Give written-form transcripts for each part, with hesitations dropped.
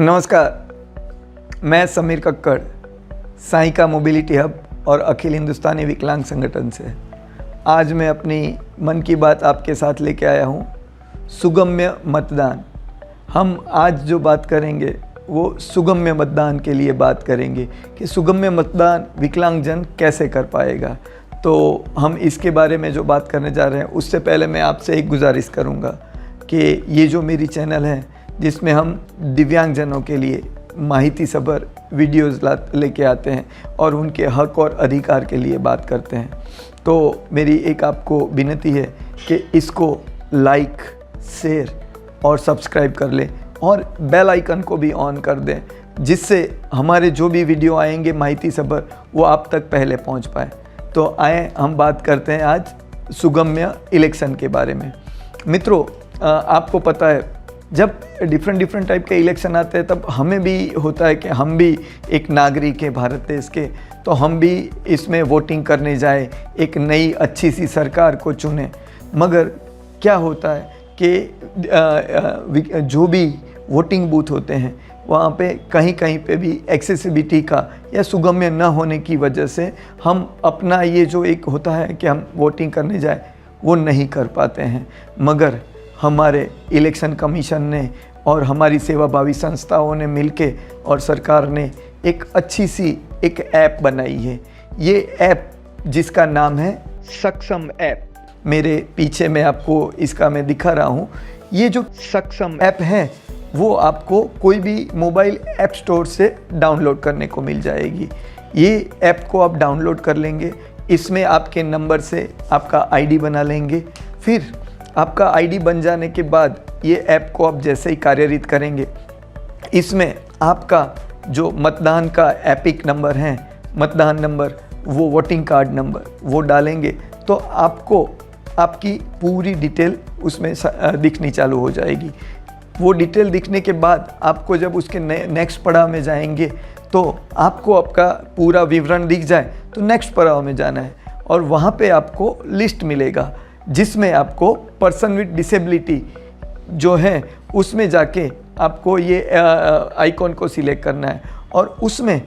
नमस्कार, मैं Sameer Kakkar, Saika mobility hub और अखिल हिंदुस्तानी विकलांग संगठन से। आज मैं अपनी मन की बात आपके साथ लेके आया हूँ, सुगम्य मतदान। हम आज जो बात करेंगे वो सुगम्य मतदान के लिए बात करेंगे कि सुगम्य मतदान विकलांगजन कैसे कर पाएगा। तो हम इसके बारे में जो बात करने जा रहे हैं, उससे पहले मैं आपसे एक गुजारिश करूँगा कि ये जो मेरी चैनल है जिसमें हम दिव्यांगजनों के लिए माहिती सभर वीडियोज़ लेके आते हैं और उनके हक और अधिकार के लिए बात करते हैं, तो मेरी एक आपको विनती है कि इसको लाइक, शेयर और सब्सक्राइब कर लें और बेल आइकन को भी ऑन कर दें, जिससे हमारे जो भी वीडियो आएंगे माहिती सभर वो आप तक पहले पहुंच पाए। तो आए हम बात करते हैं आज सुगम्य इलेक्शन के बारे में। मित्रों, आपको पता है जब डिफरेंट टाइप के इलेक्शन आते हैं तब हमें भी होता है कि हम भी एक नागरिक हैं भारत देश के, तो हम भी इसमें वोटिंग करने जाए, एक नई अच्छी सी सरकार को चुने। मगर क्या होता है कि जो भी वोटिंग बूथ होते हैं वहाँ पे कहीं पे भी एक्सेसिबिलिटी का या सुगम्य न होने की वजह से हम अपना ये जो एक होता है कि हम वोटिंग करने जाए वो नहीं कर पाते हैं। मगर हमारे इलेक्शन कमीशन ने और हमारी सेवाभावी संस्थाओं ने मिलके और सरकार ने एक अच्छी सी एक ऐप बनाई है। ये ऐप जिसका नाम है सक्षम ऐप, मेरे पीछे मैं आपको इसका मैं दिखा रहा हूँ। ये जो सक्षम ऐप है वो आपको कोई भी मोबाइल ऐप स्टोर से डाउनलोड करने को मिल जाएगी। ये ऐप को आप डाउनलोड कर लेंगे, इसमें आपके नंबर से आपका आईडी बना लेंगे। फिर आपका आईडी बन जाने के बाद ये ऐप को आप जैसे ही कार्यरत करेंगे, इसमें आपका जो मतदान का एपिक नंबर है, मतदान नंबर, वो वोटिंग कार्ड नंबर वो डालेंगे तो आपको आपकी पूरी डिटेल उसमें दिखनी चालू हो जाएगी। वो डिटेल दिखने के बाद आपको जब उसके नेक्स्ट पड़ाव में जाएंगे तो आपको आपका पूरा विवरण दिख जाए तो नेक्स्ट पड़ाव में जाना है और वहाँ पे आपको लिस्ट मिलेगा जिसमें आपको पर्सन विद डिसेबिलिटी जो है उसमें जाके आपको ये आइकॉन को सिलेक्ट करना है और उसमें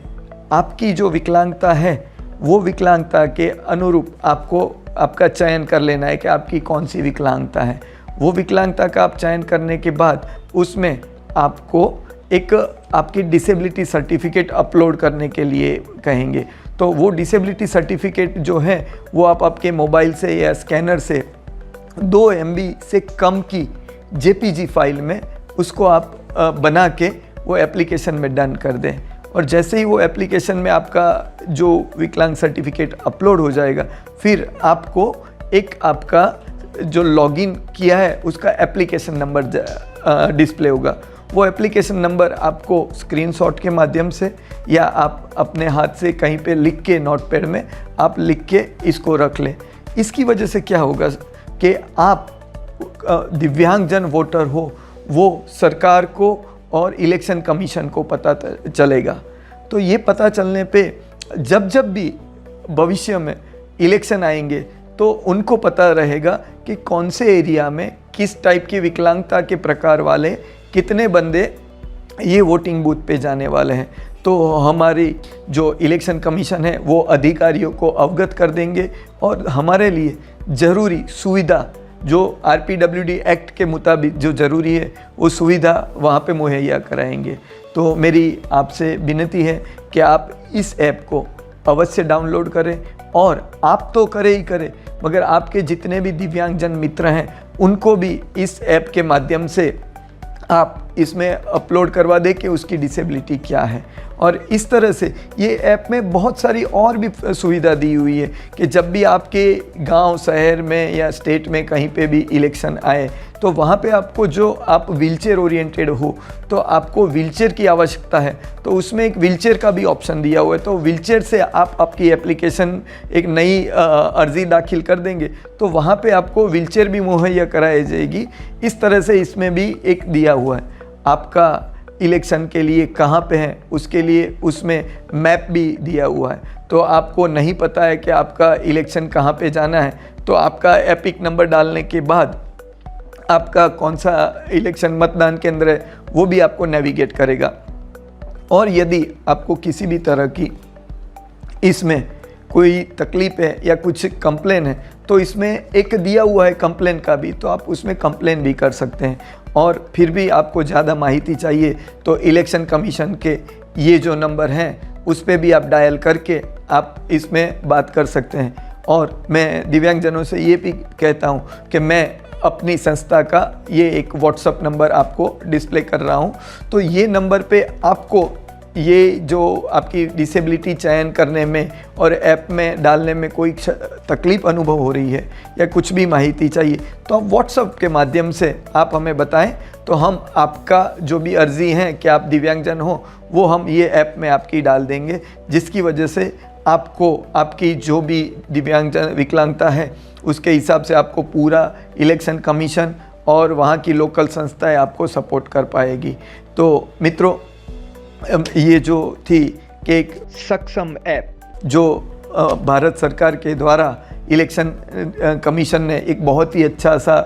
आपकी जो विकलांगता है वो विकलांगता के अनुरूप आपको आपका चयन कर लेना है कि आपकी कौन सी विकलांगता है। वो विकलांगता का आप चयन करने के बाद उसमें आपको एक आपकी डिसेबिलिटी सर्टिफिकेट अपलोड करने के लिए कहेंगे। तो वो डिसेबिलिटी सर्टिफिकेट जो है वो आप आपके मोबाइल से या स्कैनर से 2 MB से कम की JPG फाइल में उसको आप बना के वो एप्लीकेशन में डन कर दें। और जैसे ही वो एप्लीकेशन में आपका जो विकलांग सर्टिफिकेट अपलोड हो जाएगा, फिर आपको एक आपका जो लॉगिन किया है उसका एप्लीकेशन नंबर डिस्प्ले होगा। वो एप्लीकेशन नंबर आपको स्क्रीनशॉट के माध्यम से या आप अपने हाथ से कहीं पे लिख के नोटपैड में आप लिख के इसको रख लें। इसकी वजह से क्या होगा कि आप दिव्यांगजन वोटर हो वो सरकार को और इलेक्शन कमीशन को पता चलेगा। तो ये पता चलने पे जब भी भविष्य में इलेक्शन आएंगे तो उनको पता रहेगा कि कौन से एरिया में किस टाइप की विकलांगता के प्रकार वाले कितने बंदे ये वोटिंग बूथ पे जाने वाले हैं। तो हमारी जो इलेक्शन कमीशन है वो अधिकारियों को अवगत कर देंगे और हमारे लिए ज़रूरी सुविधा जो RPWD एक्ट के मुताबिक जो ज़रूरी है वो सुविधा वहाँ पे मुहैया कराएंगे। तो मेरी आपसे विनती है कि आप इस ऐप को अवश्य डाउनलोड करें और आप तो करें ही करें, मगर आपके जितने भी दिव्यांगजन मित्र हैं उनको भी इस ऐप के माध्यम से आप इसमें अपलोड करवा दें कि उसकी डिसेबिलिटी क्या है। और इस तरह से ये ऐप में बहुत सारी और भी सुविधा दी हुई है कि जब भी आपके गांव, शहर में या स्टेट में कहीं पे भी इलेक्शन आए तो वहाँ पे आपको जो आप व्हीलचेयर ओरिएंटेड हो तो आपको व्हीलचेयर की आवश्यकता है तो उसमें एक व्हीलचेयर का भी ऑप्शन दिया हुआ है। तो व्हीलचेयर से आप आपकी एप्लीकेशन एक नई अर्जी दाखिल कर देंगे तो वहाँ पे आपको व्हीलचेयर भी मुहैया कराई जाएगी। इस तरह से इसमें भी एक दिया हुआ है आपका इलेक्शन के लिए कहाँ पे है उसके लिए उसमें मैप भी दिया हुआ है। तो आपको नहीं पता है कि आपका इलेक्शन कहाँ पे जाना है तो आपका एपिक नंबर डालने के बाद आपका कौन सा इलेक्शन मतदान केंद्र है वो भी आपको नेविगेट करेगा। और यदि आपको किसी भी तरह की इसमें कोई तकलीफ़ है या कुछ कंप्लेन है तो इसमें एक दिया हुआ है कंप्लेन का भी, तो आप उसमें कंप्लेन भी कर सकते हैं। और फिर भी आपको ज़्यादा माहिती चाहिए तो इलेक्शन कमीशन के ये जो नंबर हैं उस पर भी आप डायल करके आप इसमें बात कर सकते हैं। और मैं दिव्यांगजनों से ये भी कहता हूँ कि मैं अपनी संस्था का ये एक व्हाट्सएप नंबर आपको डिस्प्ले कर रहा हूँ, तो ये नंबर पे आपको ये जो आपकी डिसेबिलिटी चयन करने में और ऐप में डालने में कोई तकलीफ़ अनुभव हो रही है या कुछ भी माहिती चाहिए तो आप व्हाट्सएप के माध्यम से आप हमें बताएं, तो हम आपका जो भी अर्ज़ी है कि आप दिव्यांगजन हो वो हम ये ऐप में आपकी डाल देंगे, जिसकी वजह से आपको आपकी जो भी दिव्यांगजन विकलांगता है उसके हिसाब से आपको पूरा इलेक्शन कमीशन और वहाँ की लोकल संस्थाएं आपको सपोर्ट कर पाएगी। तो मित्रों, ये जो थी कि एक सक्षम ऐप जो भारत सरकार के द्वारा इलेक्शन कमीशन ने एक बहुत ही अच्छा सा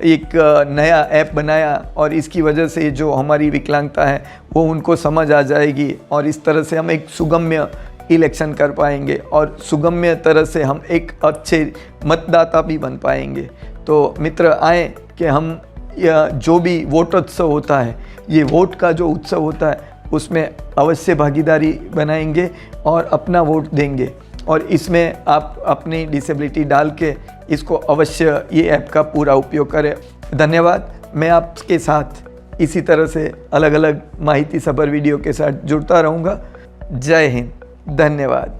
एक नया ऐप बनाया और इसकी वजह से जो हमारी विकलांगता है वो उनको समझ आ जाएगी और इस तरह से हम एक सुगम्य इलेक्शन कर पाएंगे और सुगम्य तरह से हम एक अच्छे मतदाता भी बन पाएंगे। तो मित्र, आए कि हम जो भी वोटोत्सव होता है, ये वोट का जो उत्सव होता है उसमें अवश्य भागीदारी बनाएंगे और अपना वोट देंगे। और इसमें आप अपनी डिसेबिलिटी डाल के इसको अवश्य ये ऐप का पूरा उपयोग करें। धन्यवाद। मैं आपके साथ इसी तरह से अलग अलग माहिती सभर वीडियो के साथ जुड़ता रहूँगा। जय हिंद। धन्यवाद।